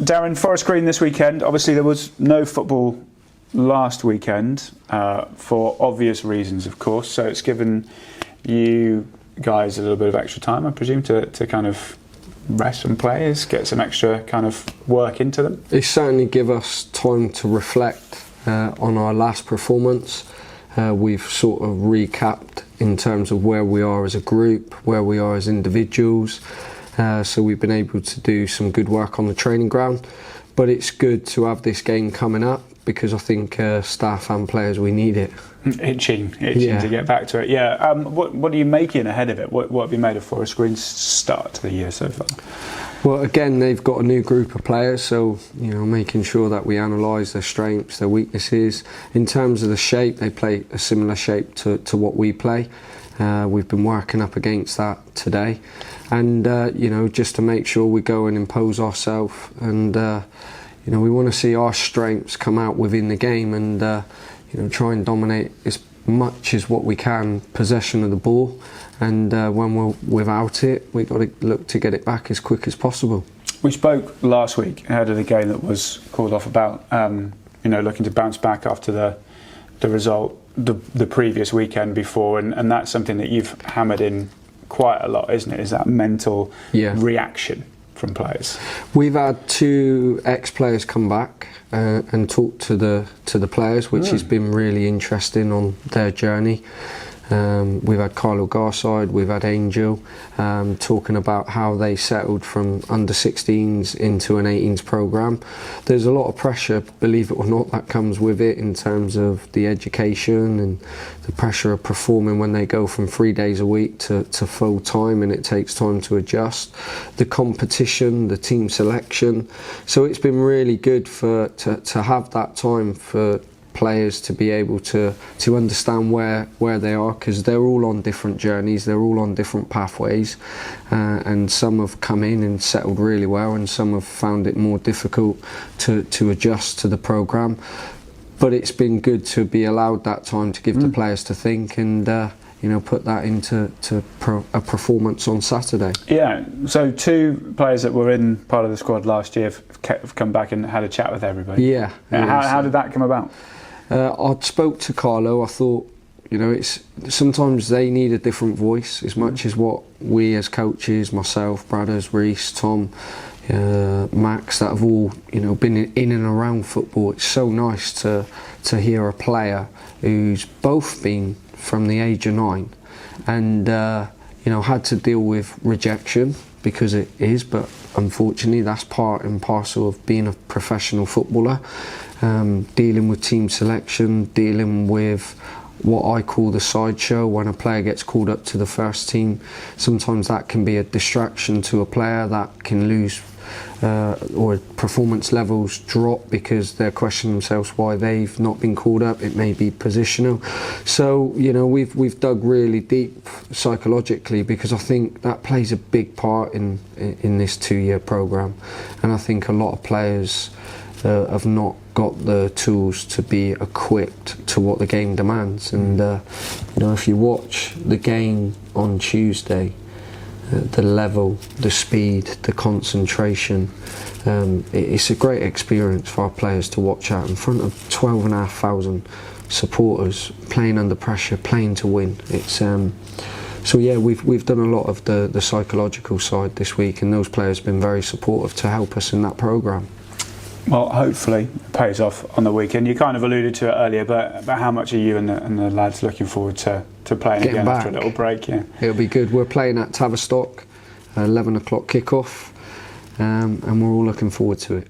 Darren, Forest Green this weekend. Obviously, there was no football last weekend for obvious reasons, of course. So it's given you guys a little bit of extra time, I presume, to kind of rest some players, get some extra kind of work into them. It certainly give us time to reflect on our last performance. We've sort of recapped in terms of where we are as a group, where we are as individuals. So we've been able to do some good work on the training ground. But it's good to have this game coming up because I think staff and players, we need it. Itching to get back to it. Yeah. What are you making ahead of it? What have you made of Forest Green's start to the year so far? Well, again, they've got a new group of players, so making sure that we analyse their strengths, their weaknesses. In terms of the shape, they play a similar shape to what we play. We've been working up against that today, and just to make sure we go and impose ourselves, and we want to see our strengths come out within the game, and try and dominate as much as what we can, possession of the ball, and when we're without it, we've got to look to get it back as quick as possible. We spoke last week ahead of the game that was called off about looking to bounce back after the result the previous weekend before, and that's something that you've hammered in quite a lot, isn't it? Is that mental reaction from players? We've had 2 ex-players come back and talk to the players, which has been really interesting on their journey. We've had Carlo Garside, we've had Angel talking about how they settled from under 16s into an 18s programme. There's a lot of pressure, believe it or not, that comes with it in terms of the education and the pressure of performing when they go from 3 days a week to full time, and it takes time to adjust. The competition, the team selection. So it's been really good to have that time for players to be able to understand where they are, because they're all on different journeys, they're all on different pathways, and some have come in and settled really well, and some have found it more difficult to adjust to the programme. But it's been good to be allowed that time to give the players to think and put that into a performance on Saturday. Yeah, so 2 players that were in part of the squad last year have come back and had a chat with everybody. Yeah. How did that come about? I spoke to Carlo. I thought, it's sometimes they need a different voice as much as what we as coaches, myself, Bradders, Reese, Tom, Max, that have all been in and around football. It's so nice to hear a player who's both been from the age of 9 and had to deal with rejection, because it is, but unfortunately that's part and parcel of being a professional footballer. Dealing with team selection, dealing with what I call the sideshow when a player gets called up to the first team. Sometimes that can be a distraction to a player that can lose or performance levels drop because they're questioning themselves why they've not been called up. It may be positional. So we've dug really deep psychologically, because I think that plays a big part in this 2-year programme, and I think a lot of players have not got the tools to be equipped to what the game demands. And if you watch the game on Tuesday, the level, the speed, the concentration, it's a great experience for our players to watch out in front of 12,500 supporters, playing under pressure, playing to win. It's we've done a lot of the psychological side this week, and those players have been very supportive to help us in that programme. Well, hopefully it pays off on the weekend. You kind of alluded to it earlier, but how much are you and the lads looking forward to playing Getting again back after a little break? Yeah, it'll be good. We're playing at Tavistock, 11 o'clock kick-off, and we're all looking forward to it.